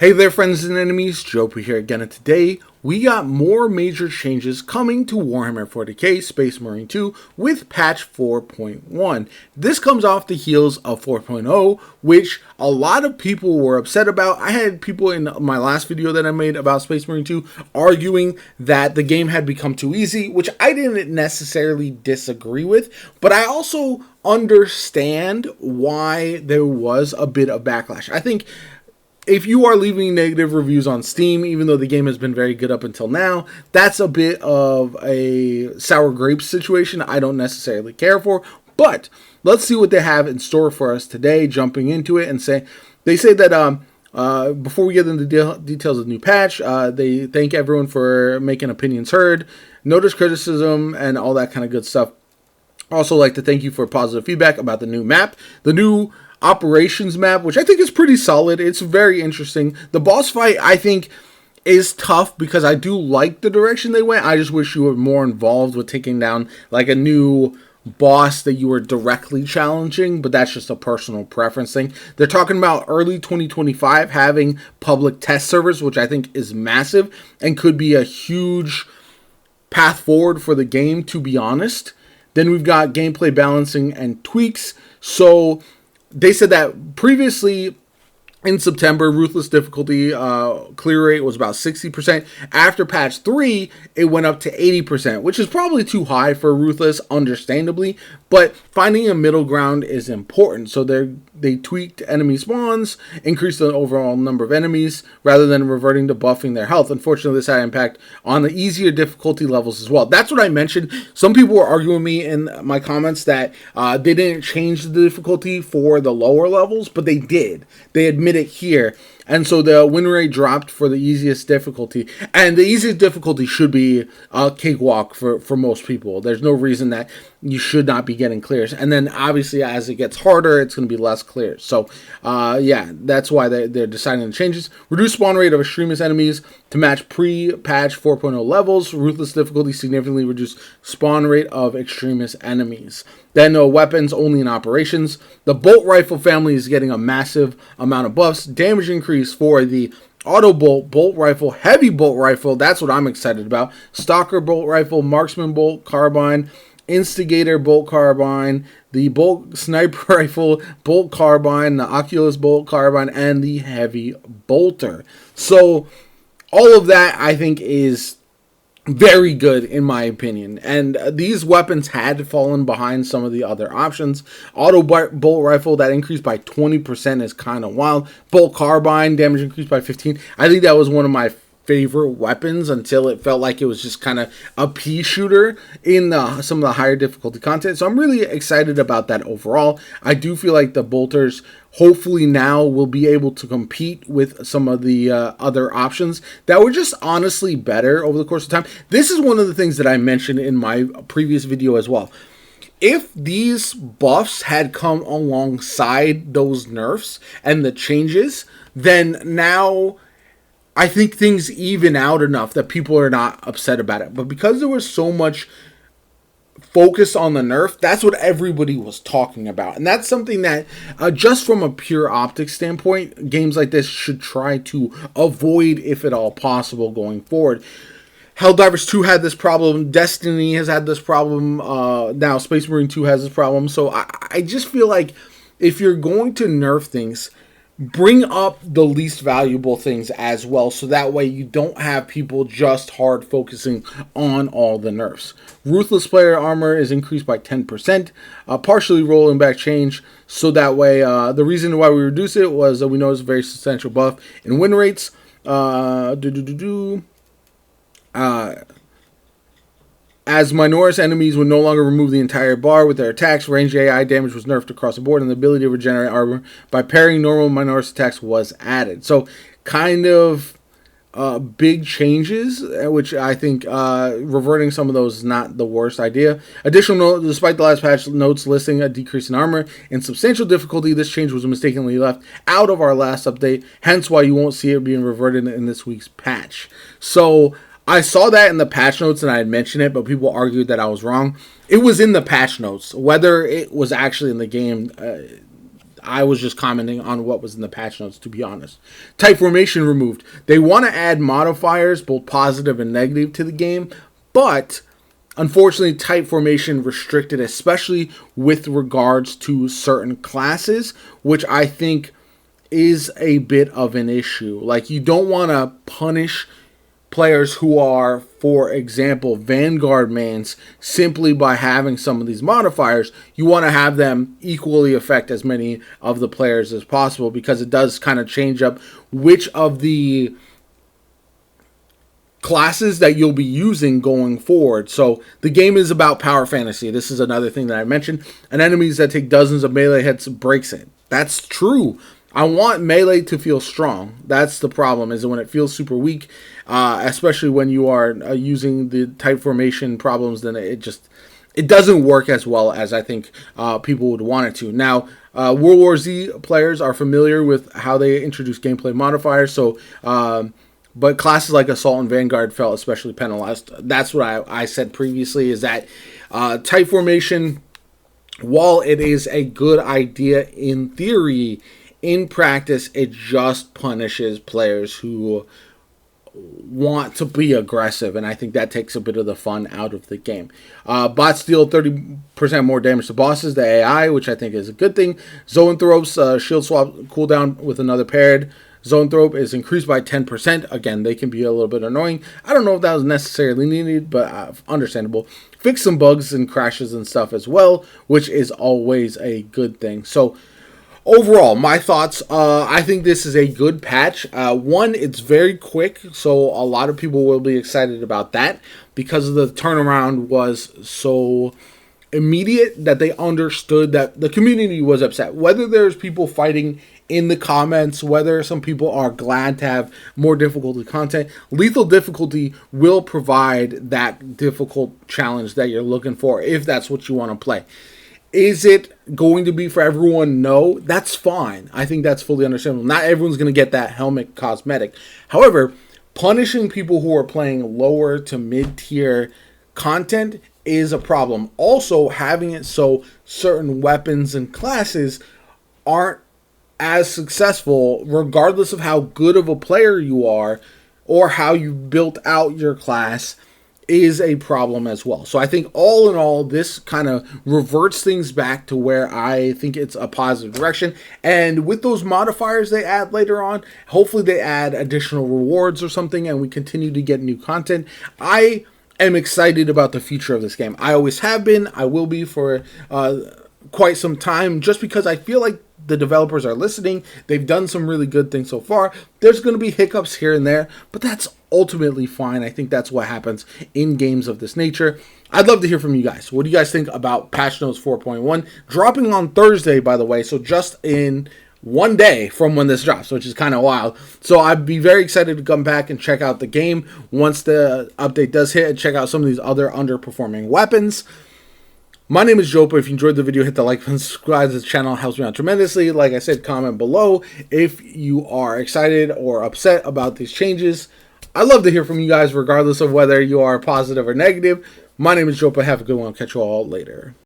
Hey there, friends and enemies, JoPa here again, and today we got more major changes coming to Warhammer 40k Space Marine 2 with patch 4.1. This comes off the heels of 4.0, which a lot of people were upset about. I had people in my last video that I made about Space Marine 2 arguing that the game had become too easy, which I didn't necessarily disagree with, but I also understand why there was a bit of backlash. I think if you are leaving negative reviews on Steam, even though the game has been very good up until now, that's a bit of a sour grapes situation I don't necessarily care for. But let's see what they have in store for us today, jumping into it. And they say that before we get into the details of the new patch, they thank everyone for making opinions heard, notice criticism, and all that kind of good stuff. Also like to thank you for positive feedback about the new map. The new operations map, which I think is pretty solid. It's very interesting. The boss fight, I think, is tough because I do like the direction they went. I just wish you were more involved with taking down like a new boss that you were directly challenging, but that's just a personal preference thing. They're talking about early 2025 having public test servers, which I think is massive and could be a huge path forward for the game, to be honest. Then we've got gameplay balancing and tweaks. So they said that previously in September, Ruthless difficulty clear rate was about 60%. After patch 3, it went up to 80%, which is probably too high for Ruthless, understandably. But finding a middle ground is important. So they tweaked enemy spawns, increased the overall number of enemies, rather than reverting to buffing their health. Unfortunately, this had an impact on the easier difficulty levels as well. That's what I mentioned. Some people were arguing with me in my comments that they didn't change the difficulty for the lower levels, but they did. They admit it here. And so the win rate dropped for the easiest difficulty. And the easiest difficulty should be a cakewalk for most people. There's no reason that you should not be getting clears. And then obviously as it gets harder, it's going to be less clears. So yeah, that's why they're deciding the changes. Reduce spawn rate of extremist enemies to match pre-patch 4.0 levels. Ruthless difficulty significantly reduced spawn rate of extremist enemies. Then weapons only in operations. The bolt rifle family is getting a massive amount of buffs. Damage increase for the auto bolt rifle, heavy bolt rifle. That's what I'm excited about. Stalker bolt rifle, marksman bolt carbine, instigator bolt carbine, the bolt sniper rifle bolt carbine, the Oculus bolt carbine, and the heavy bolter. So all of that I think is very good in my opinion, and these weapons had fallen behind some of the other options. Auto bolt rifle, that increased by 20% is kind of wild. Bolt carbine damage increased by 15. I think that was one of my favorite weapons until it felt like it was just kind of a pea shooter in some of the higher difficulty content. So I'm really excited about that overall. I do feel like the bolters hopefully now will be able to compete with some of the other options that were just honestly better over the course of time. This is one of the things that I mentioned in my previous video as well. If these buffs had come alongside those nerfs and the changes, then now I think things even out enough that people are not upset about it. But because there was so much focus on the nerf, that's what everybody was talking about. And that's something that, just from a pure optics standpoint, games like this should try to avoid if at all possible going forward. Helldivers 2 had this problem. Destiny has had this problem. Now Space Marine 2 has this problem. So I just feel like if you're going to nerf things, bring up the least valuable things as well, so that way you don't have people just hard focusing on all the nerfs. Ruthless player armor is increased by 10%, partially rolling back change, so that way the reason why we reduced it was that we noticed a very substantial buff in win rates. As Minoris enemies would no longer remove the entire bar with their attacks, ranged AI damage was nerfed across the board, and the ability to regenerate armor by parrying normal Minoris attacks was added. So, kind of big changes, which I think reverting some of those is not the worst idea. Additional note, despite the last patch notes listing a decrease in armor and substantial difficulty, this change was mistakenly left out of our last update, hence why you won't see it being reverted in this week's patch. So I saw that in the patch notes and I had mentioned it, but people argued that I was wrong. It was in the patch notes. Whether it was actually in the game, I was just commenting on what was in the patch notes, to be honest. Type formation removed. They want to add modifiers, both positive and negative, to the game, but unfortunately, type formation restricted, especially with regards to certain classes, which I think is a bit of an issue. Like, you don't want to punish players who are, for example, Vanguard mains simply by having some of these modifiers. You want to have them equally affect as many of the players as possible, because it does kind of change up which of the classes that you'll be using going forward. So the game is about power fantasy. This is another thing that I mentioned. And enemies that take dozens of melee hits breaks it. That's true. I want melee to feel strong. That's the problem, is when it feels super weak, especially when you are using the type formation problems, then it doesn't work as well as I think people would want it to. Now, World War Z players are familiar with how they introduce gameplay modifiers, so but classes like Assault and Vanguard felt especially penalized. That's what I said previously, is that type formation, while it is a good idea in theory, in practice, it just punishes players who want to be aggressive, and I think that takes a bit of the fun out of the game. Bots deal 30% more damage to bosses, the AI, which I think is a good thing. Zoanthropes shield swap cooldown with another paired. Zoanthrope is increased by 10%. Again, they can be a little bit annoying. I don't know if that was necessarily needed, but understandable. Fix some bugs and crashes and stuff as well, which is always a good thing. So overall, my thoughts, I think this is a good patch. One, it's very quick, so a lot of people will be excited about that, because the turnaround was so immediate that they understood that the community was upset. Whether there's people fighting in the comments, whether some people are glad to have more difficulty content, lethal difficulty will provide that difficult challenge that you're looking for, if that's what you want to play. Is it going to be for everyone? No, that's fine. I think that's fully understandable. Not everyone's going to get that helmet cosmetic. However, punishing people who are playing lower to mid-tier content is a problem. Also, having it so certain weapons and classes aren't as successful, regardless of how good of a player you are or how you built out your class, is a problem as well. So I think all in all, this kind of reverts things back to where I think it's a positive direction. And with those modifiers they add later on, hopefully they add additional rewards or something, and we continue to get new content. I am excited about the future of this game. I always have been. I will be for quite some time, just because I feel like the developers are listening. They've done some really good things so far. There's going to be hiccups here and there, but that's ultimately fine. I think that's what happens in games of this nature. I'd love to hear from you guys. What do you guys think about Patch Notes 4.1? Dropping on Thursday, by the way, so just in one day from when this drops, which is kind of wild. So I'd be very excited to come back and check out the game once the update does hit, and check out some of these other underperforming weapons. My name is JoPa. If you enjoyed the video, hit the like button, subscribe to the channel. It helps me out tremendously. Like I said, comment below if you are excited or upset about these changes. I'd love to hear from you guys, regardless of whether you are positive or negative. My name is JoPa. Have a good one. I'll catch you all later.